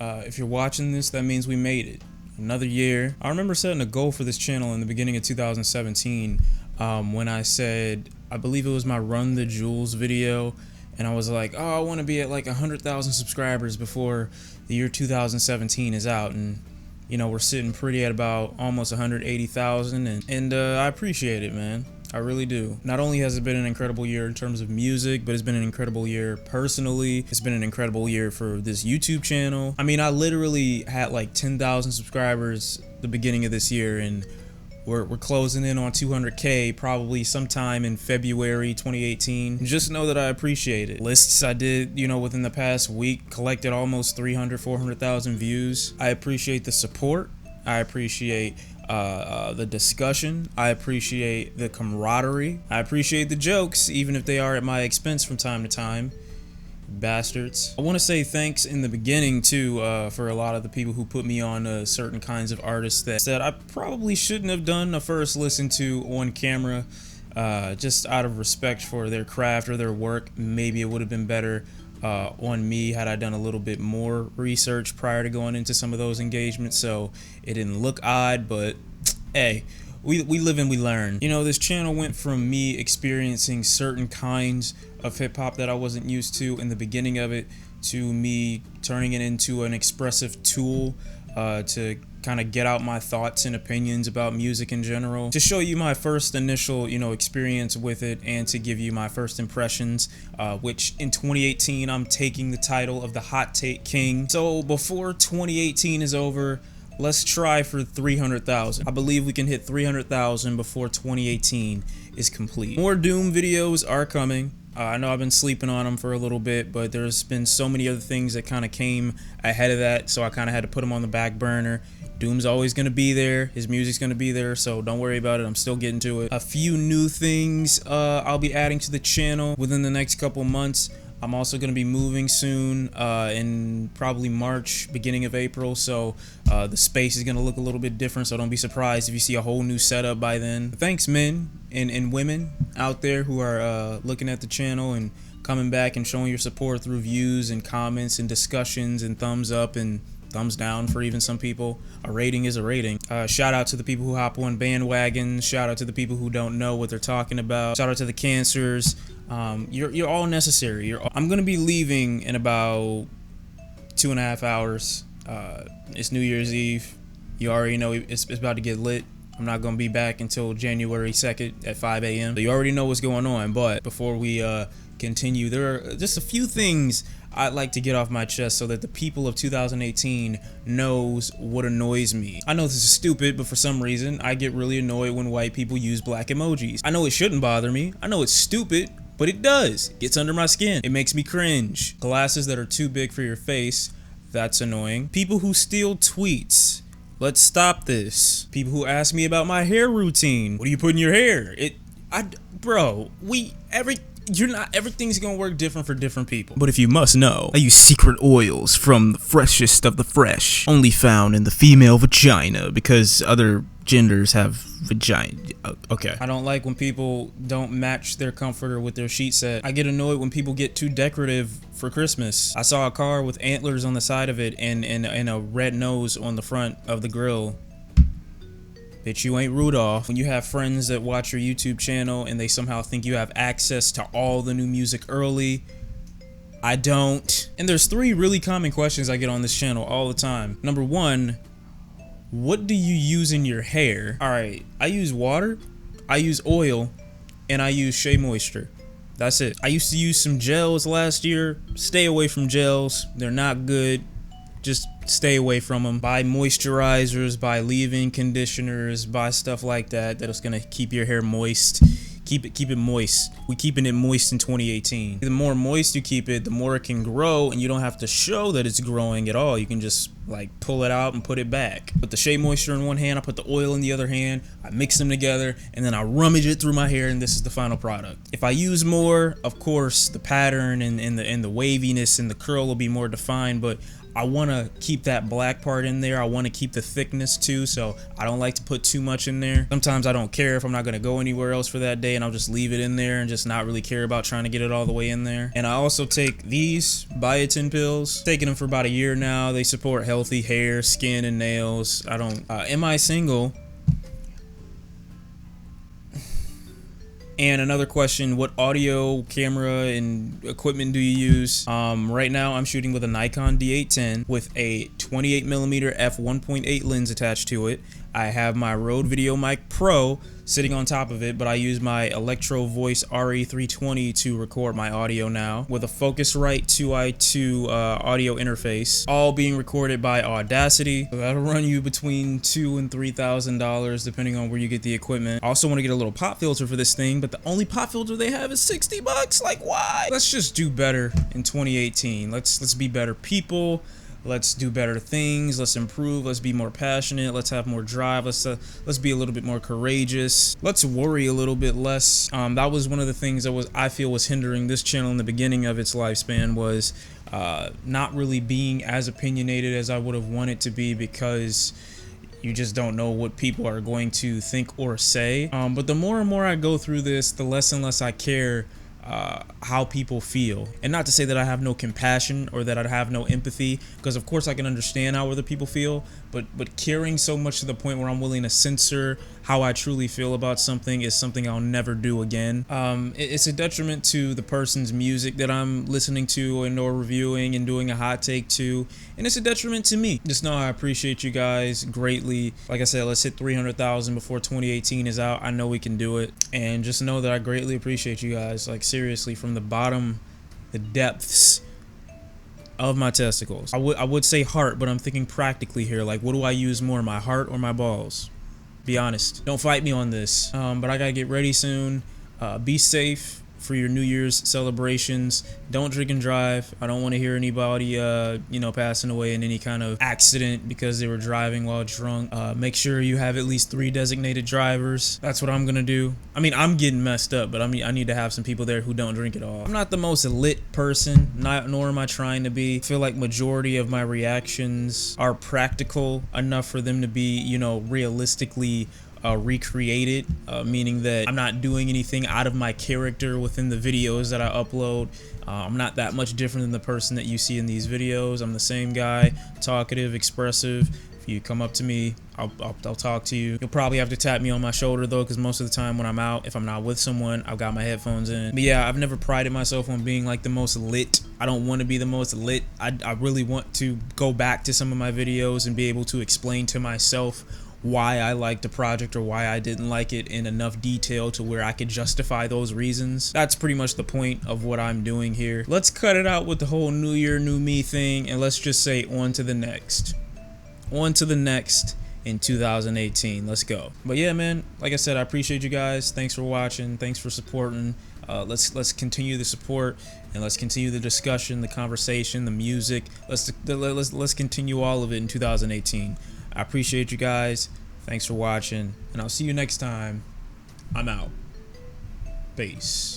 If you're watching this, that means we made it. Another year. I remember setting a goal for this channel in the beginning of 2017 when I said, I believe it was my Run the Jewels video, and I was like, oh, I want to be at like 100,000 subscribers before the year 2017 is out, and you know, we're sitting pretty at about almost 180,000, and I appreciate it, man. I really do. Not only has it been an incredible year in terms of music, but it's been an incredible year personally. It's been an incredible year for this YouTube channel. I mean, I literally had like 10,000 subscribers the beginning of this year, and we're closing in on 200K probably sometime in February 2018. Just know that I appreciate it. Lists I did, you know, within the past week collected almost 400,000 views. I appreciate the support. I appreciate the discussion. I appreciate the camaraderie. I appreciate the jokes, even if they are at my expense from time to time. Bastards. I want to say thanks in the beginning too for a lot of the people who put me on certain kinds of artists that I probably shouldn't have done a first listen to on camera, just out of respect for their craft or their work. Maybe it would have been better on me had I done a little bit more research prior to going into some of those engagements, so it didn't look odd. But hey, we live and we learn. You know, this channel went from me experiencing certain kinds of hip-hop that I wasn't used to in the beginning of it to me turning it into an expressive tool to kind of get out my thoughts and opinions about music in general, to show you my first initial, you know, experience with it, and to give you my first impressions, which in 2018 I'm taking the title of the Hot Take King. So before 2018 is over, let's try for 300,000. I believe we can hit 300,000 before 2018 is complete. More Doom videos are coming. I know I've been sleeping on them for a little bit, but there's been so many other things that kind of came ahead of that, so I kind of had to put them on the back burner. Doom's always going to be there. His music's going to be there, so don't worry about it. I'm still getting to it. A few new things I'll be adding to the channel within the next couple months. I'm also going to be moving soon in probably March, beginning of April, so the space is going to look a little bit different, so don't be surprised if you see a whole new setup by then. Thanks, men and women out there who are looking at the channel and coming back and showing your support through views and comments and discussions and thumbs up and thumbs down for even some people. A rating is a rating. Shout out to the people who hop on bandwagons. Shout out to the people who don't know what they're talking about. Shout out to the cancers. You're all necessary. I'm gonna be leaving in about 2.5 hours. It's New Year's Eve. You already know it's about to get lit. I'm not gonna be back until January 2nd at 5 a.m. So you already know what's going on. But before we continue, there are just a few things I'd like to get off my chest so that the people of 2018 knows what annoys me. I know this is stupid, but for some reason I get really annoyed when white people use black emojis. I know it shouldn't bother me. I know it's stupid, but it does. It gets under my skin. It makes me cringe. Glasses that are too big for your face, that's annoying. People who steal tweets. Let's stop this. People who ask me about my hair routine. What do you put in your hair? Everything's gonna work different for different people. But if you must know, I use secret oils from the freshest of the fresh, only found in the female vagina, because other genders have vagina. Okay. I don't like when people don't match their comforter with their sheet set. I get annoyed when people get too decorative for Christmas. I saw a car with antlers on the side of it and a red nose on the front of the grill. Bitch, you ain't Rudolph. When you have friends that watch your YouTube channel and they somehow think you have access to all the new music early, I don't. And there's 3 really common questions I get on this channel all the time. Number 1, what do you use in your hair? Alright, I use water, I use oil, and I use Shea Moisture. That's it. I used to use some gels last year. Stay away from gels. They're not good. Just stay away from them. Buy moisturizers, buy leave-in conditioners, buy stuff like that that's gonna keep your hair moist. Keep it moist. We keeping it moist in 2018. The more moist you keep it, the more it can grow, and you don't have to show that it's growing at all. You can just like pull it out and put it back. Put the Shea Moisture in one hand, I put the oil in the other hand, I mix them together, and then I rummage it through my hair, and this is the final product. If I use more, of course, the pattern and the waviness and the curl will be more defined, but I want to keep that black part in there. I want to keep the thickness too, so I don't like to put too much in there. Sometimes I don't care if I'm not going to go anywhere else for that day, and I'll just leave it in there and just not really care about trying to get it all the way in there. And I also take these biotin pills. Taking them for about a year now. They support healthy hair, skin, and nails. I don't am I single? And another question, what audio, camera, and equipment do you use? Right now I'm shooting with a Nikon D810 with a 28mm f1.8 lens attached to it. I have my Rode Video Mic Pro sitting on top of it, but I use my Electro Voice RE320 to record my audio now with a Focusrite 2i2 audio interface, all being recorded by Audacity. So that'll run you between $2,000 and $3,000 depending on where you get the equipment. I also want to get a little pop filter for this thing, but the only pop filter they have is 60 bucks. Like, why? Let's just do better in 2018. Let's be better people. Let's do better things. Let's improve. Let's be more passionate. Let's have more drive. Let's be a little bit more courageous. Let's worry a little bit less. That was one of the things that I feel was hindering this channel in the beginning of its lifespan, was not really being as opinionated as I would have wanted to be, because you just don't know what people are going to think or say. But the more and more I go through this, the less and less I care how people feel. And not to say that I have no compassion or that I have no empathy, because of course I can understand how other people feel, but caring so much to the point where I'm willing to censor how I truly feel about something is something I'll never do again. It's a detriment to the person's music that I'm listening to and or reviewing and doing a hot take to, and it's a detriment to me. Just know I appreciate you guys greatly. Like I said, let's hit 300,000 before 2018 is out. I know we can do it, and just know that I greatly appreciate you guys, like seriously, from the bottom, the depths of my testicles. I would say heart, but I'm thinking practically here. Like, what do I use more, my heart or my balls? Be honest. Don't fight me on this. But I gotta get ready soon. Be safe for your New Year's celebrations. Don't drink and drive. I don't want to hear anybody passing away in any kind of accident because they were driving while drunk. Make sure you have at least 3 designated drivers. That's what I'm gonna do. I mean, I'm getting messed up, but I need to have some people there who don't drink at all. I'm not the most lit person, nor am I trying to be. I feel like majority of my reactions are practical enough for them to be, realistically recreated, meaning that I'm not doing anything out of my character within the videos that I upload. I'm not that much different than the person that you see in these videos. I'm the same guy, talkative, expressive. If you come up to me, I'll talk to you. You'll probably have to tap me on my shoulder though, because most of the time when I'm out, if I'm not with someone, I've got my headphones in. But yeah, I've never prided myself on being like the most lit. I don't want to be the most lit. I really want to go back to some of my videos and be able to explain to myself why I liked the project or why I didn't like it in enough detail to where I could justify those reasons. That's pretty much the point of what I'm doing here. Let's cut it out with the whole new year, new me thing, and let's just say on to the next. On to the next in 2018. Let's go. But yeah, man, like I said, I appreciate you guys. Thanks for watching. Thanks for supporting. Let's continue the support, and let's continue the discussion, the conversation, the music. Let's continue all of it in 2018. I appreciate you guys. Thanks for watching, and I'll see you next time. I'm out. Peace.